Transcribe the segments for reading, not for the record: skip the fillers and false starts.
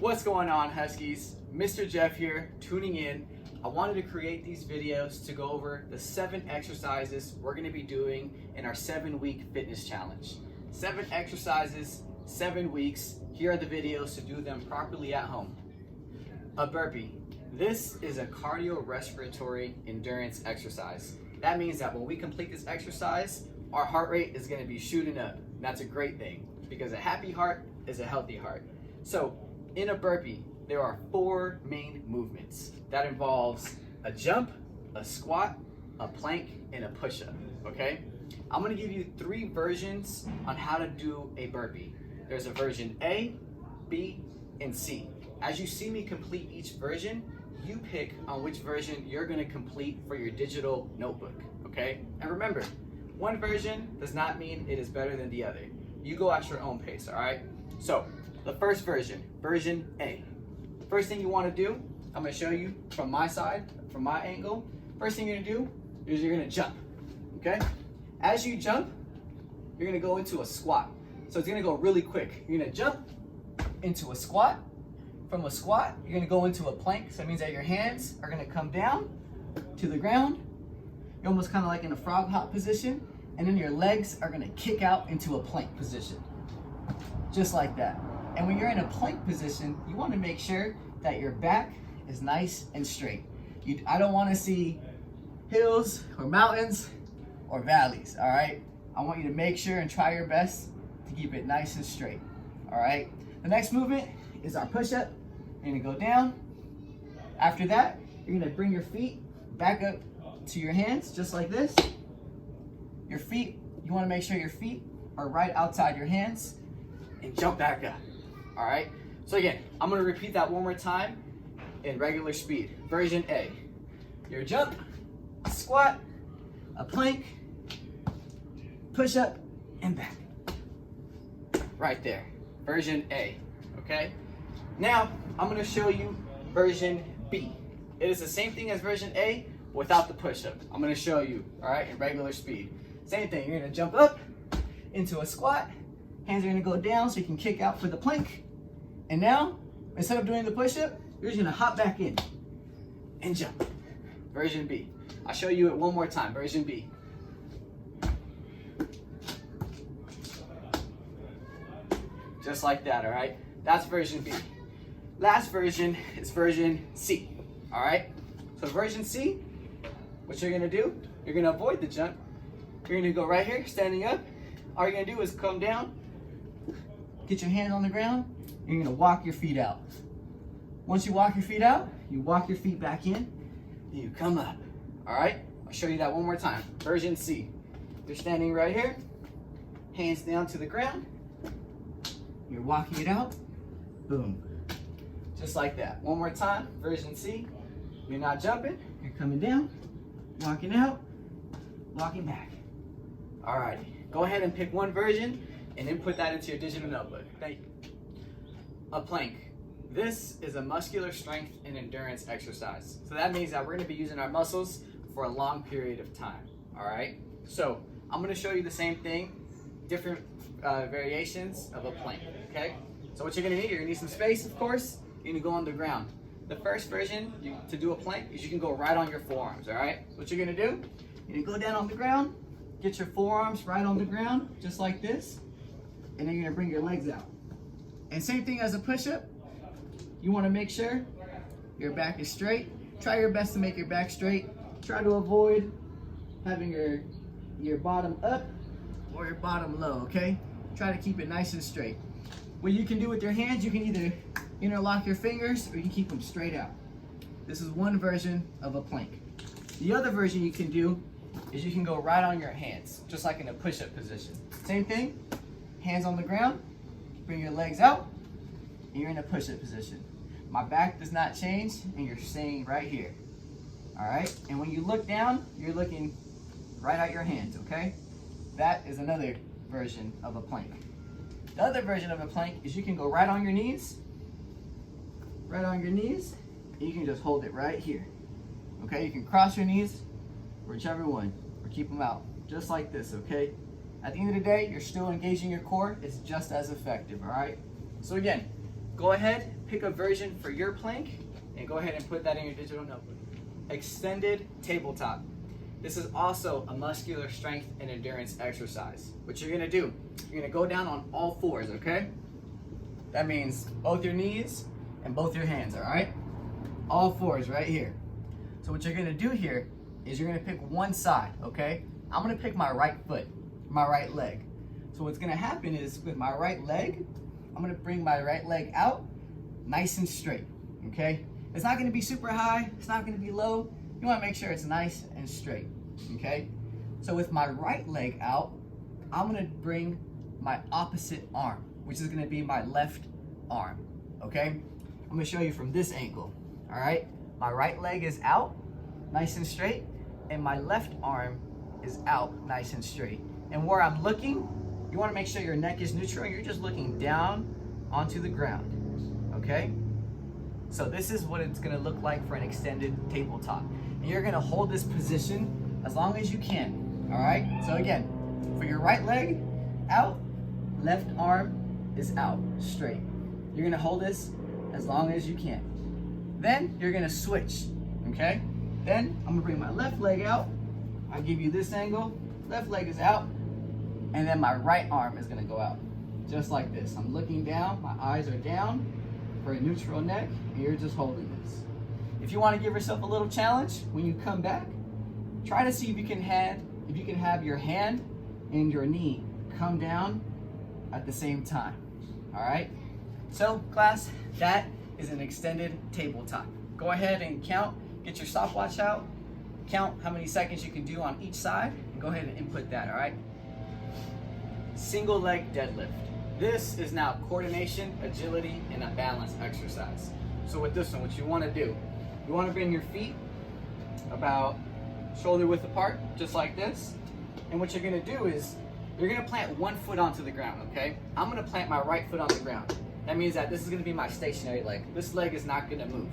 What's going on, Huskies? Mr. Jeff here, tuning in. I wanted to create these videos to go over the 7 exercises we're going to be doing in our 7-week fitness challenge. 7 exercises, 7 weeks. Here are the videos to do them properly at home. A burpee. This is a cardiorespiratory endurance exercise. That means that when we complete this exercise, our heart rate is going to be shooting up. And that's a great thing because a happy heart is a healthy heart. So in a burpee, there are 4 main movements. That involves a jump, a squat, a plank, and a push-up, okay? I'm gonna give you 3 versions on how to do a burpee. There's a version A, B, and C. As you see me complete each version, you pick on which version you're gonna complete for your digital notebook, okay? And remember, one version does not mean it is better than the other. You go at your own pace, all right? So, the first version, version A. First thing you wanna do, I'm gonna show you from my side, from my angle. First thing you're gonna do is you're gonna jump, okay? As you jump, you're gonna go into a squat. So it's gonna go really quick. You're gonna jump into a squat. From a squat, you're gonna go into a plank. So that means that your hands are gonna come down to the ground. You're almost kind of like in a frog hop position. And then your legs are gonna kick out into a plank position. Just like that. And when you're in a plank position, you wanna make sure that your back is nice and straight. I don't wanna see hills or mountains or valleys, all right? I want you to make sure and try your best to keep it nice and straight, all right? The next movement is our push-up. You're gonna go down. After that, you're gonna bring your feet back up to your hands, just like this. Your feet, you wanna make sure your feet are right outside your hands and jump back up, all right? So again, I'm gonna repeat that one more time in regular speed. Version A, your jump, a squat, a plank, push up, and back. Right there, version A, okay? Now, I'm gonna show you version B. It is the same thing as version A without the push-up. I'm gonna show you, all right, in regular speed. Same thing, you're gonna jump up into a squat, hands are gonna go down so you can kick out for the plank. And now, instead of doing the push-up, you're just gonna hop back in and jump. Version B. I'll show you it one more time, version B. Just like that, all right? That's version B. Last version is version C, all right? So version C, what you're gonna do, you're gonna avoid the jump. You're gonna go right here, standing up. All you're gonna do is come down, get your hand on the ground, and you're gonna walk your feet out. Once you walk your feet out, you walk your feet back in, and you come up, all right? I'll show you that one more time. Version C. You're standing right here, hands down to the ground. You're walking it out, boom. Just like that. One more time, version C. You're not jumping, you're coming down, walking out, walking back. All right, go ahead and pick one version and then put that into your digital notebook. Thank you. A plank. This is a muscular strength and endurance exercise. So that means that we're gonna be using our muscles for a long period of time, all right? So I'm gonna show you the same thing, different variations of a plank, okay? So what you're gonna need, you're gonna need some space, of course. You're gonna go on the ground. The first version to do a plank is you can go right on your forearms, all right? So what you're gonna do, you're gonna go down on the ground, get your forearms right on the ground, just like this, and then you're gonna bring your legs out. And same thing as a push-up, you wanna make sure your back is straight. Try your best to make your back straight. Try to avoid having your bottom up or your bottom low, okay? Try to keep it nice and straight. What you can do with your hands, you can either interlock your fingers or you can keep them straight out. This is one version of a plank. The other version you can do is you can go right on your hands, just like in a push-up position. Same thing, hands on the ground, bring your legs out, and you're in a push-up position. My back does not change, and you're staying right here. All right, and when you look down, you're looking right at your hands, okay? That is another version of a plank. The other version of a plank is you can go right on your knees, and you can just hold it right here. Okay, you can cross your knees, whichever one, or keep them out, just like this, okay? At the end of the day, you're still engaging your core. It's just as effective, all right? So again, go ahead, pick a version for your plank, and go ahead and put that in your digital notebook. Extended tabletop. This is also a muscular strength and endurance exercise. What you're gonna do, you're gonna go down on all fours, okay? That means both your knees and both your hands, all right? All fours right here. So what you're gonna do here is you're gonna pick one side, okay? I'm gonna pick my right foot, my right leg. So what's gonna happen is with my right leg, I'm gonna bring my right leg out nice and straight, okay? It's not gonna be super high, it's not gonna be low. You wanna make sure it's nice and straight, okay? So with my right leg out, I'm gonna bring my opposite arm, which is gonna be my left arm, okay? I'm gonna show you from this angle, all right? My right leg is out, nice and straight, and my left arm is out, nice and straight. And where I'm looking, you wanna make sure your neck is neutral and you're just looking down onto the ground, okay? So this is what it's gonna look like for an extended tabletop. And you're gonna hold this position as long as you can, all right? So again, for your right leg out, left arm is out, straight. You're gonna hold this as long as you can. Then you're gonna switch, okay? Then I'm gonna bring my left leg out. I'll give you this angle, left leg is out, and then my right arm is gonna go out, just like this. I'm looking down, my eyes are down for a neutral neck, and you're just holding this. If you wanna give yourself a little challenge, when you come back, try to see if you can have your hand and your knee come down at the same time, all right? So class, that is an extended tabletop. Go ahead and count, get your stopwatch out, count how many seconds you can do on each side, and go ahead and input that, all right? Single leg deadlift. This is now coordination, agility, and a balance exercise. So with this one, what you wanna do, you wanna bring your feet about shoulder width apart, just like this. And what you're gonna do is, you're gonna plant one foot onto the ground, okay? I'm gonna plant my right foot on the ground. That means that this is gonna be my stationary leg. This leg is not gonna move.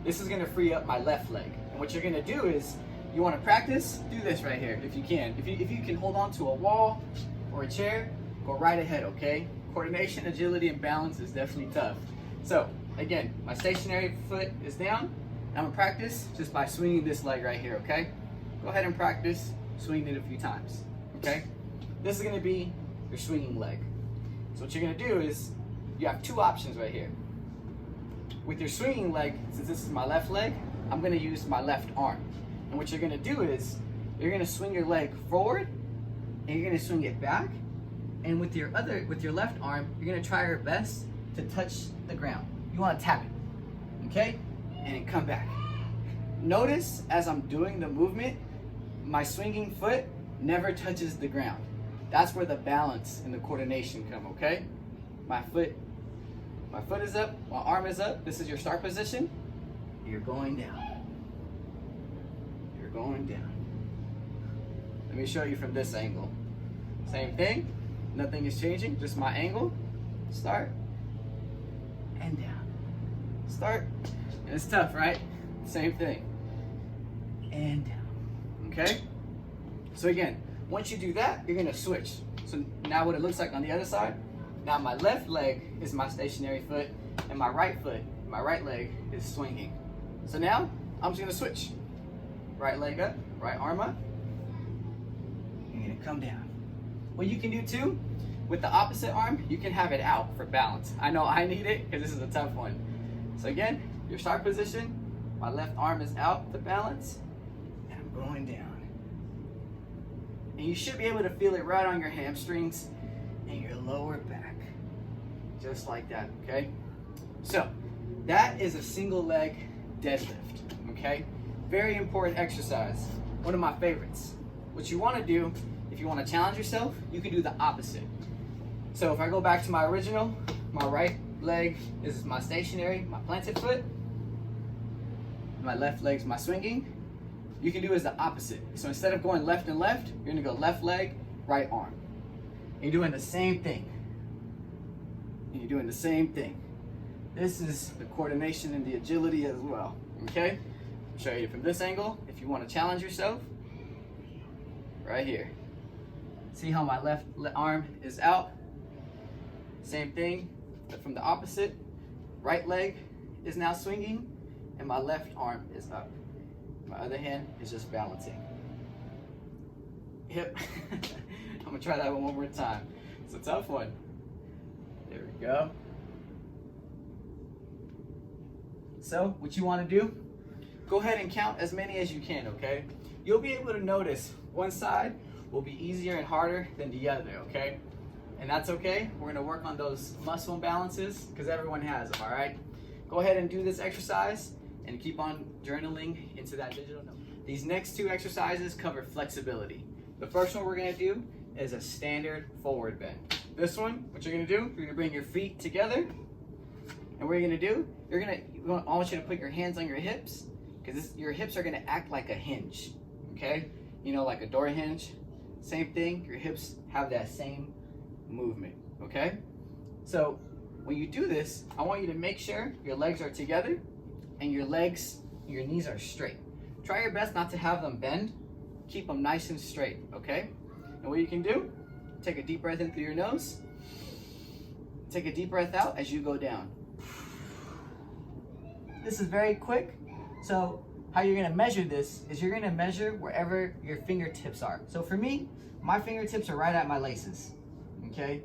This is gonna free up my left leg. And what you're gonna do is, you wanna practice, do this right here, if you can. If you can hold on to a wall or a chair, go right ahead, okay? Coordination, agility, and balance is definitely tough. So, again, my stationary foot is down. I'm gonna practice just by swinging this leg right here, okay? Go ahead and practice swinging it a few times, okay? This is gonna be your swinging leg. So what you're gonna do is, you have two options right here. With your swinging leg, since this is my left leg, I'm gonna use my left arm. And what you're gonna do is, you're gonna swing your leg forward, and you're gonna swing it back, and with your left arm, you're gonna try your best to touch the ground. You wanna tap it, okay? And then come back. Notice as I'm doing the movement, my swinging foot never touches the ground. That's where the balance and the coordination come, okay? My foot is up, my arm is up. This is your start position. You're going down. You're going down. Let me show you from this angle. Same thing, nothing is changing, just my angle. Start, and down. Start, and it's tough, right? Same thing. And down, okay? So again, once you do that, you're gonna switch. So now what it looks like on the other side, now my left leg is my stationary foot, and my right foot, my right leg is swinging. So now, I'm just gonna switch. Right leg up, right arm up. You're gonna come down. What you can do too, with the opposite arm, you can have it out for balance. I know I need it, because this is a tough one. So again, your start position, my left arm is out to balance, and I'm going down. And you should be able to feel it right on your hamstrings and your lower back. Just like that, okay? So, that is a single leg deadlift, okay? Very important exercise. One of my favorites. What you wanna do, if you wanna challenge yourself, you can do the opposite. So if I go back to my original, my right leg is my stationary, my planted foot. My left leg's my swinging. You can do is the opposite. So instead of going left and left, you're gonna go left leg, right arm. And you're doing the same thing. And you're doing the same thing. This is the coordination and the agility as well, okay? I'll show you from this angle, if you wanna challenge yourself, right here. See how my left arm is out? Same thing, but from the opposite. right leg is now swinging and my left arm is up. My other hand is just balancing. Hip. I'm gonna try that one more time. It's a tough one. There we go. So what you want to do, go ahead and count as many as you can, okay? You'll be able to notice one side will be easier and harder than the other, okay? And that's okay. We're gonna work on those muscle imbalances because everyone has them, all right? Go ahead and do this exercise and keep on journaling into that digital note. These next two exercises cover flexibility. The first one we're gonna do is a standard forward bend. This one, what you're gonna do, you're gonna bring your feet together, and what you're gonna do, I want you to put your hands on your hips, because your hips are gonna act like a hinge, okay? You know, like a door hinge. Same thing, your hips have that same movement, okay? So when you do this, I want you to make sure your legs are together and your knees are straight. Try your best not to have them bend. Keep them nice and straight, okay? And what you can do, take a deep breath in through your nose. Take a deep breath out as you go down. This is very quick. So how you're gonna measure this is you're gonna measure wherever your fingertips are. So for me, my fingertips are right at my laces, okay?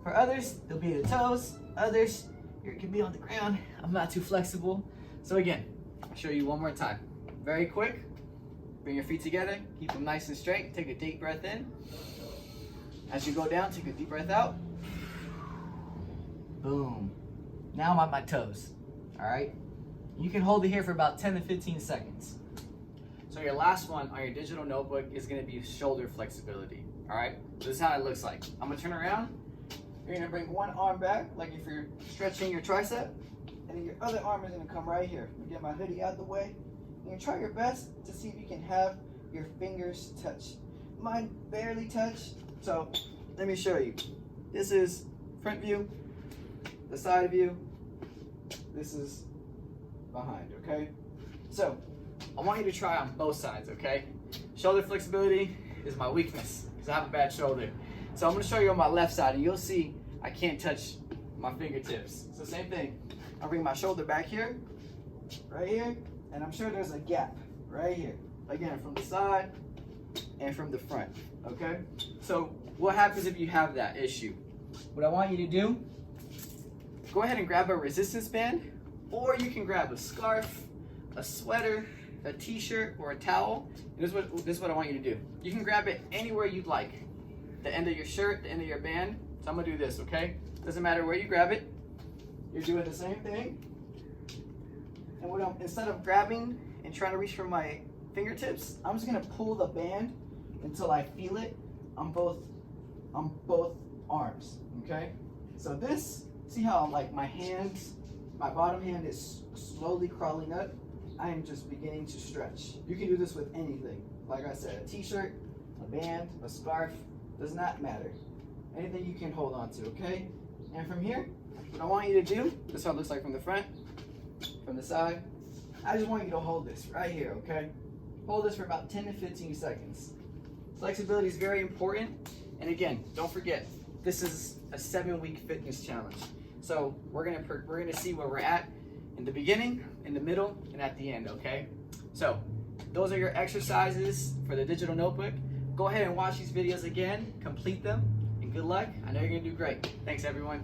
For others, they'll be the toes. Others, you can be on the ground. I'm not too flexible. So again, I'll show you one more time. Very quick. Bring your feet together, keep them nice and straight. Take a deep breath in. As you go down, take a deep breath out. Boom. Now I'm on my toes, all right? You can hold it here for about 10 to 15 seconds. So your last one on your digital notebook is gonna be shoulder flexibility, all right? This is how it looks like. I'm gonna turn around. You're gonna bring one arm back, like if you're stretching your tricep, and then your other arm is gonna come right here. I'm gonna get my hoodie out the way. You're gonna try your best to see if you can have your fingers touch. Mine barely touch, so let me show you. This is front view, the side view, this is behind, okay? So I want you to try on both sides, okay? Shoulder flexibility is my weakness because I have a bad shoulder. So I'm gonna show you on my left side and you'll see I can't touch my fingertips. So same thing, I'll bring my shoulder back here, right here, and I'm sure there's a gap right here. Again, from the side and from the front, okay? So what happens if you have that issue? What I want you to do, go ahead and grab a resistance band, or you can grab a scarf, a sweater, a t-shirt, or a towel. And this is what I want you to do. You can grab it anywhere you'd like. The end of your shirt, the end of your band. So I'm gonna do this, okay? Doesn't matter where you grab it. You're doing the same thing. And instead of grabbing and trying to reach for my fingertips, I'm just gonna pull the band until I feel it on both arms, okay? So this, see how like my bottom hand is slowly crawling up? I am just beginning to stretch. You can do this with anything. Like I said, a t-shirt, a band, a scarf, does not matter. Anything you can hold on to, okay? And from here, what I want you to do, this is how it looks like from the front, from the side. I just want you to hold this right here, okay? Hold this for about 10 to 15 seconds. Flexibility is very important. And again, don't forget, this is a 7-week fitness challenge. So we're gonna see where we're at in the beginning, in the middle, and at the end, okay? So those are your exercises for the digital notebook. Go ahead and watch these videos again, complete them, and good luck. I know you're gonna do great. Thanks, everyone.